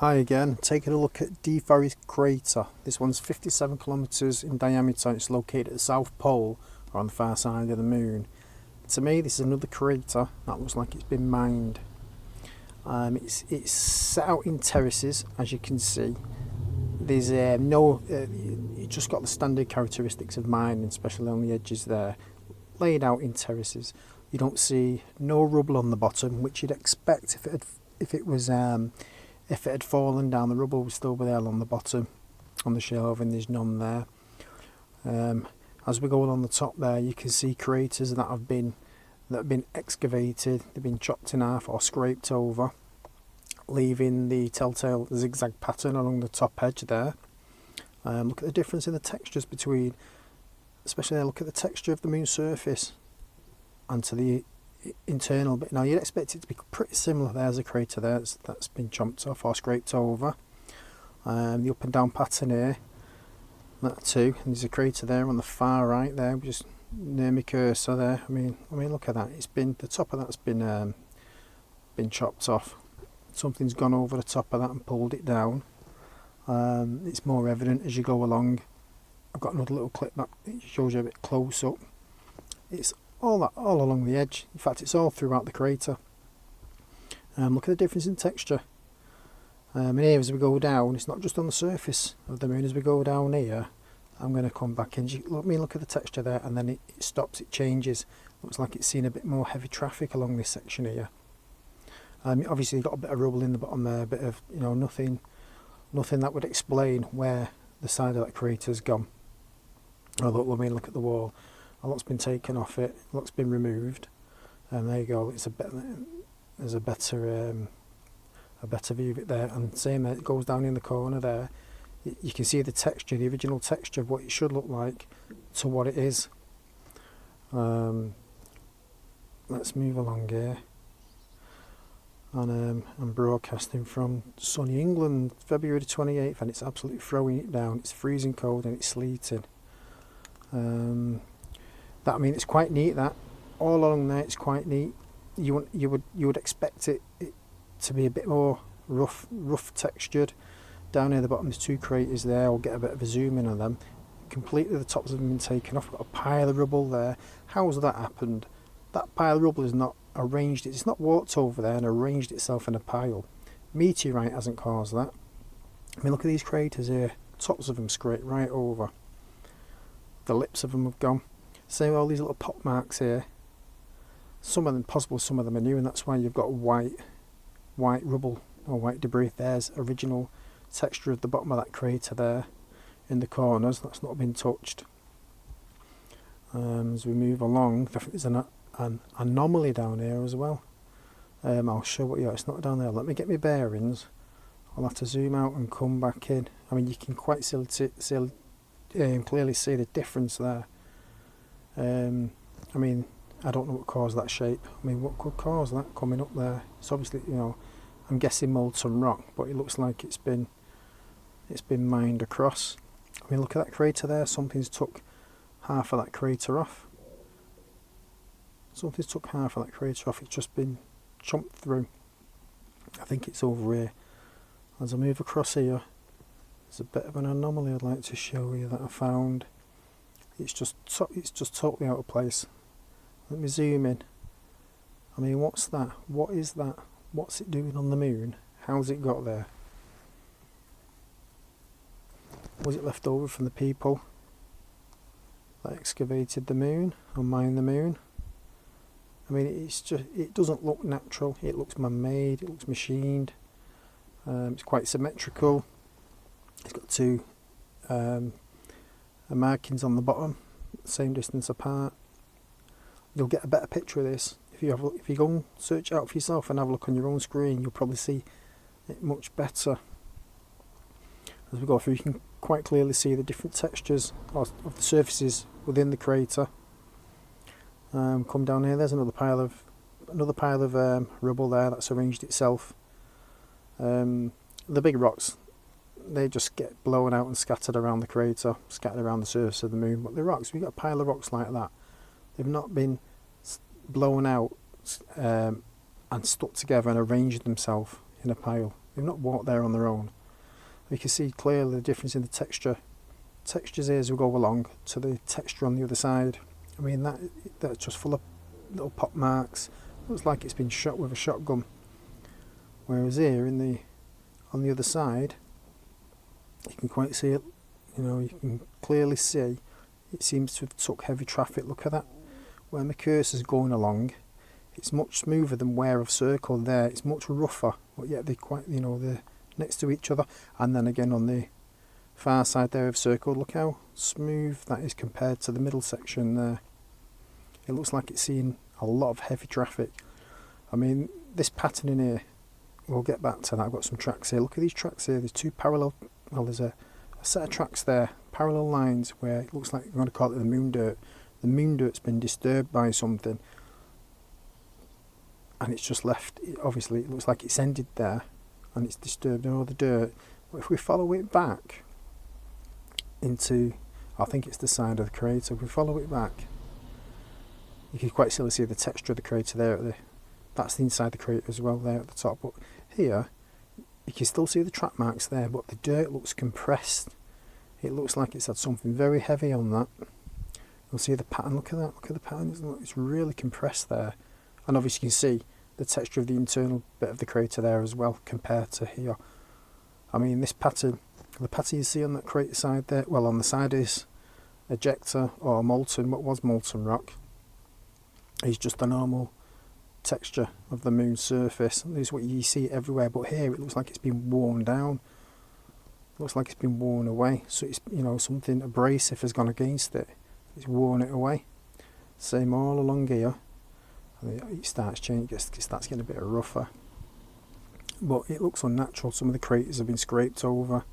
Hi again, taking a look at Defary's crater. This one's 57 kilometers in diameter. It's located at the South Pole, or on the far side of the moon. To me, this is another crater that looks like it's been mined. It's set out in terraces, as you can see. There's you just got the standard characteristics of mining, especially on the edges there, laid out in terraces. You don't see no rubble on the bottom, which you'd expect if it had fallen down. The rubble would still be there on the bottom, on the shelf, and there's none there. As we go along the top there, you can see craters that have been excavated. They've been chopped in half or scraped over, leaving the telltale zigzag pattern along the top edge there. Look at the difference in the textures between, especially look at the texture of the moon's surface and to the internal bit. Now you'd expect it to be pretty similar. There's a crater there that's been chopped off or scraped over. The up and down pattern here, that too, and there's a crater there on the far right there, just near my cursor there. I mean look at that. It's been, the top of that's been chopped off. Something's gone over the top of that and pulled it down. It's more evident as you go along. I've got another little clip that shows you a bit close up. It's all along the edge. In fact, it's all throughout the crater. Look at the difference in texture. And here, as we go down, it's not just on the surface of the moon. As we go down here, I'm going to come back in. Look at the texture there, and then it stops. It changes. Looks like it's seen a bit more heavy traffic along this section here. Obviously, you've got a bit of rubble in the bottom there, a bit of nothing that would explain where the side of that crater's gone. Look at the wall. A lot's been taken off it. A lot's been removed, and there you go. There's a better view of it there. And same there, it goes down in the corner there. You can see the texture, the original texture of what it should look like to what it is. Let's move along here. And I'm broadcasting from sunny England, February 28th, and it's absolutely throwing it down. It's freezing cold and it's sleeting. It's quite neat. That all along there, it's quite neat. You would expect it to be a bit more rough textured. Down near the bottom, there's two craters there. I'll get a bit of a zoom in on them. Completely, the tops have been taken off. Got a pile of rubble there. How's that happened? That pile of rubble is not arranged. It's not walked over there and arranged itself in a pile. Meteorite hasn't caused that. Look at these craters here. Tops of them scraped right over. The lips of them have gone. Same with all these little pop marks here. Some of them are new, and that's why you've got white rubble or white debris. There's original texture of the bottom of that crater there in the corners. That's not been touched. As we move along, I think there's an anomaly down here as well. I'll show what it's not down there. Let me get my bearings. I'll have to zoom out and come back in. You can quite clearly see the difference there. I don't know what caused that shape. What could cause that coming up there? It's obviously, I'm guessing molten rock, but it looks like it's been mined across. Look at that crater there. Something's took half of that crater off. It's just been chomped through. I think it's over here. As I move across here, there's a bit of an anomaly I'd like to show you that I found. It's just totally out of place. Let me zoom in. What's that? What is that? What's it doing on the moon? How's it got there? Was it left over from the people that excavated the moon or mined the moon? It doesn't look natural. It looks man-made. It looks machined. It's quite symmetrical. It's got two markings on the bottom, same distance apart. You'll get a better picture of this if you go and search it out for yourself and have a look on your own screen. You'll probably see it much better. As we go through, you can quite clearly see the different textures of the surfaces within the crater. Come down here. There's another pile of rubble there that's arranged itself. The big rocks, they just get blown out and scattered around the crater, scattered around the surface of the moon. But the rocks, we've got a pile of rocks like that. They've not been blown out and stuck together and arranged themselves in a pile. They've not walked there on their own. You can see clearly the difference in the textures here as we go along to the texture on the other side. I mean, that's just full of little pop marks. Looks like it's been shot with a shotgun. Whereas here on the other side, you can quite see it. You know, you can clearly see it seems to have took heavy traffic. Look at that. Where my cursor's going along, it's much smoother than where I've circled there. It's much rougher, but yet they're quite, you know, they're next to each other. And then again on the far side there I've circled, look how smooth that is compared to the middle section there. It looks like it's seen a lot of heavy traffic. I mean, this pattern in here, we'll get back to that. I've got some tracks here. Look at these tracks here. There's two parallel, well, there's a set of tracks there, parallel lines, where it looks like I'm going to call it the moon dirt. The moon dirt's been disturbed by something, and it's just left. Obviously, it looks like it's ended there, and it's disturbed all the dirt. But if we follow it back into, I think it's the side of the crater. If we follow it back, you can quite still see the texture of the crater there. That's the inside the crater as well there at the top. But here, you can still see the track marks there, but the dirt looks compressed. It looks like it's had something very heavy on that. You'll see the pattern. Look at that. Look at the pattern. It's really compressed there. And obviously you can see the texture of the internal bit of the crater there as well compared to here. I mean, this pattern, the pattern you see on that crater side there, well, on the side is ejecta or molten, what was molten rock, is just a normal texture of the moon's surface. This is what you see everywhere, but here it looks like it's been worn down. It looks like it's been worn away. So it's, you know, something abrasive has gone against it. It's worn it away. Same all along here. It starts changing, it starts getting a bit rougher. But it looks unnatural. Some of the craters have been scraped over.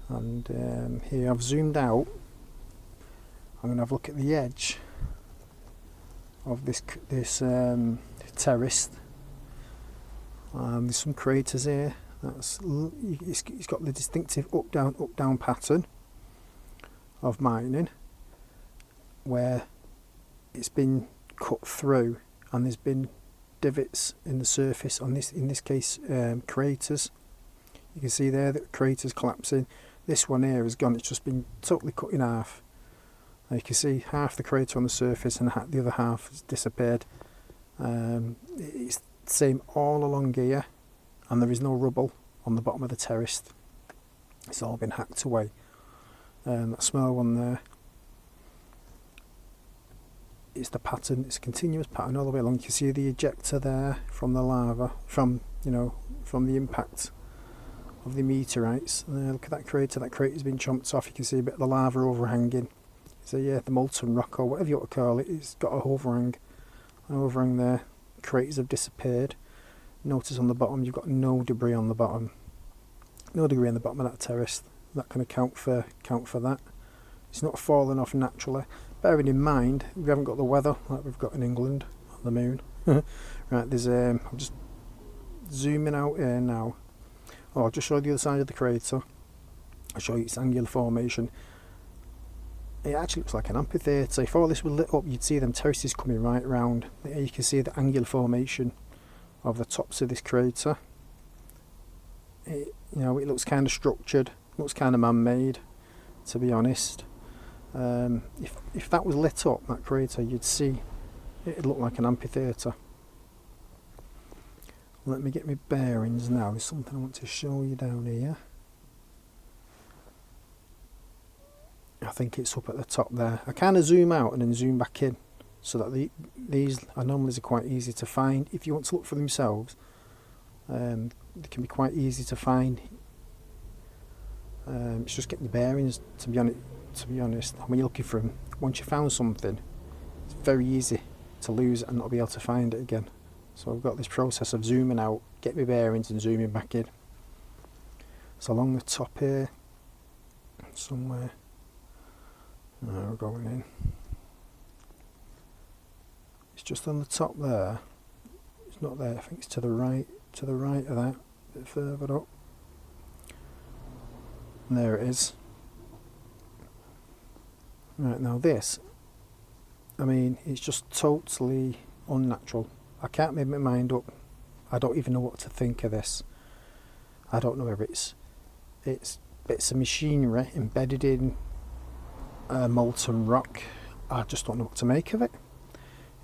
And here I've zoomed out. I'm going to have a look at the edge of this terrace. There's some craters here. It's got the distinctive up down pattern of mining, where it's been cut through and there's been divots in the surface on this, in this case, craters. You can see there that craters collapsing. This one here has gone, it's just been totally cut in half. You can see half the crater on the surface and the other half has disappeared. It's the same all along here, and there is no rubble on the bottom of the terrace. It's all been hacked away. That small one there, it's the pattern, it's a continuous pattern all the way along. You can see the ejecta there from the lava, from the impact of the meteorites. Look at that crater's been chomped off. You can see a bit of the lava overhanging. So yeah, the molten rock or whatever you want to call it, it's got an overhang there. Craters have disappeared. Notice on the bottom you've got no debris on the bottom. No debris on the bottom of that terrace. That can account for that. It's not falling off naturally. Bearing in mind we haven't got the weather like we've got in England on the moon. Right, there's I'm just zooming out here now. Oh, I'll just show you the other side of the crater. I'll show you its angular formation. It actually looks like an amphitheatre. If all this were lit up, you'd see them terraces coming right round. There you can see the angular formation of the tops of this crater. It looks kind of structured, looks kind of man-made, to be honest. If that was lit up, that crater, you'd see it'd look like an amphitheatre. Let me get my bearings now. There's something I want to show you down here. I think it's up at the top there. I kind of zoom out and then zoom back in, so that these anomalies are quite easy to find. If you want to look for themselves, they can be quite easy to find. It's just getting the bearings, to be honest. When you're looking for them, once you found something, it's very easy to lose it and not be able to find it again. So I've got this process of zooming out, get my bearings and zooming back in. So along the top here, somewhere, we're going in. It's just on the top there. It's not there. I think it's to the right of that, a bit further up. And there it is. Right, now this, I mean, it's just totally unnatural. I can't make my mind up I don't even know what to think of this. I don't know whether it's bits of machinery embedded in molten rock. I just don't know what to make of it.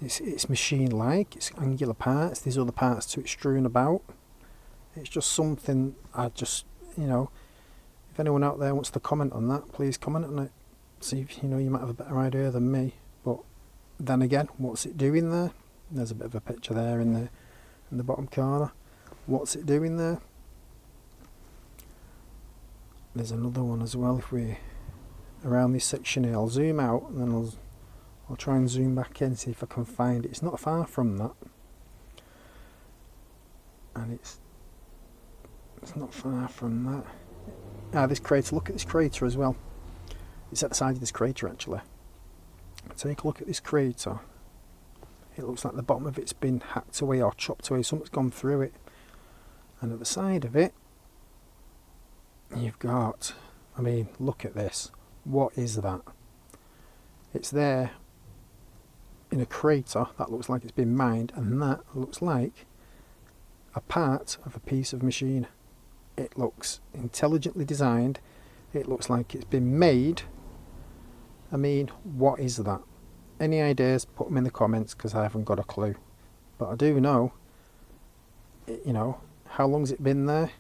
It's machine-like, it's angular parts, there's other parts to it strewn about. It's just something if anyone out there wants to comment on that, please comment on it. See if you might have a better idea than me. But then again, what's it doing there? There's a bit of a picture there in the bottom corner. What's it doing there? There's another one as well. If we around this section here, I'll zoom out and then I'll try and zoom back in, see if I can find it. It's not far from that, and it's not far from that. This crater, look at this crater as well. It's at the side of this crater actually. Take a look at this crater. It looks like the bottom of it's been hacked away or chopped away, something's gone through it. And at the side of it, you've got, look at this. What is that? It's there in a crater that looks like it's been mined, and that looks like a part of a piece of machine. It looks intelligently designed. It looks like it's been made. What is that? Any ideas? Put them in the comments, because I haven't got a clue. But I do know, how long's it been there?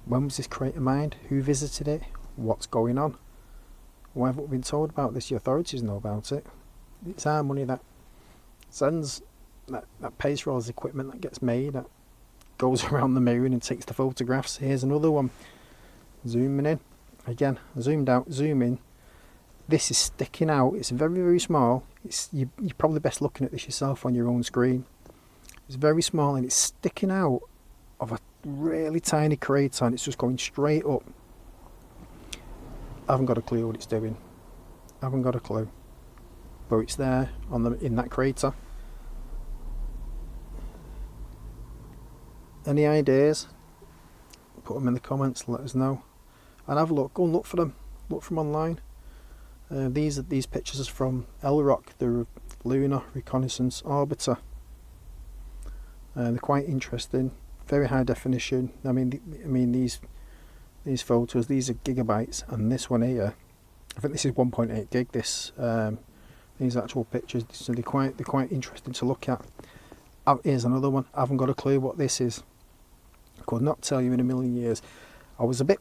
When was this crater mined? Who visited it? What's going on? Why haven't we been told about this? The authorities know about it. It's our money that sends, that pays for all this equipment that gets made, that goes around the moon and takes the photographs. Here's another one. Zooming in. Again, zoomed out, zoom in. This is sticking out. It's very, very small. You're probably best looking at this yourself on your own screen. It's very small and it's sticking out of a really tiny crater, and it's just going straight up. I haven't got a clue what it's doing. I haven't got a clue. But it's there in that crater. Any ideas? Put them in the comments, let us know. And have a look, go and look for them. Look for them online. These pictures are from LROC, the Lunar Reconnaissance Orbiter. They're quite interesting, very high definition. These photos, these are gigabytes, and this one here, I think this is 1.8 gig. These actual pictures, so they're quite interesting to look at. Here's another one. I haven't got a clue what this is. I could not tell you in a million years. I was a bit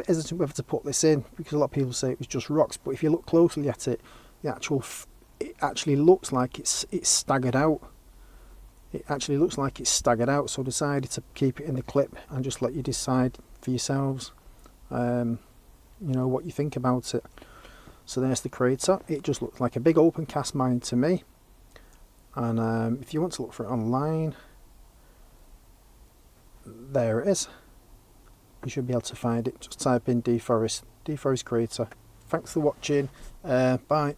hesitant whether to put this in, because a lot of people say it was just rocks, but if you look closely at it, it actually looks like it's staggered out. It actually looks like it's staggered out, so I decided to keep it in the clip and just let you decide for yourselves, what you think about it. So there's the crater. It just looks like a big open cast mine to me. And if you want to look for it online, there it is. You should be able to find it. Just type in deforest crater. Thanks for watching. Bye.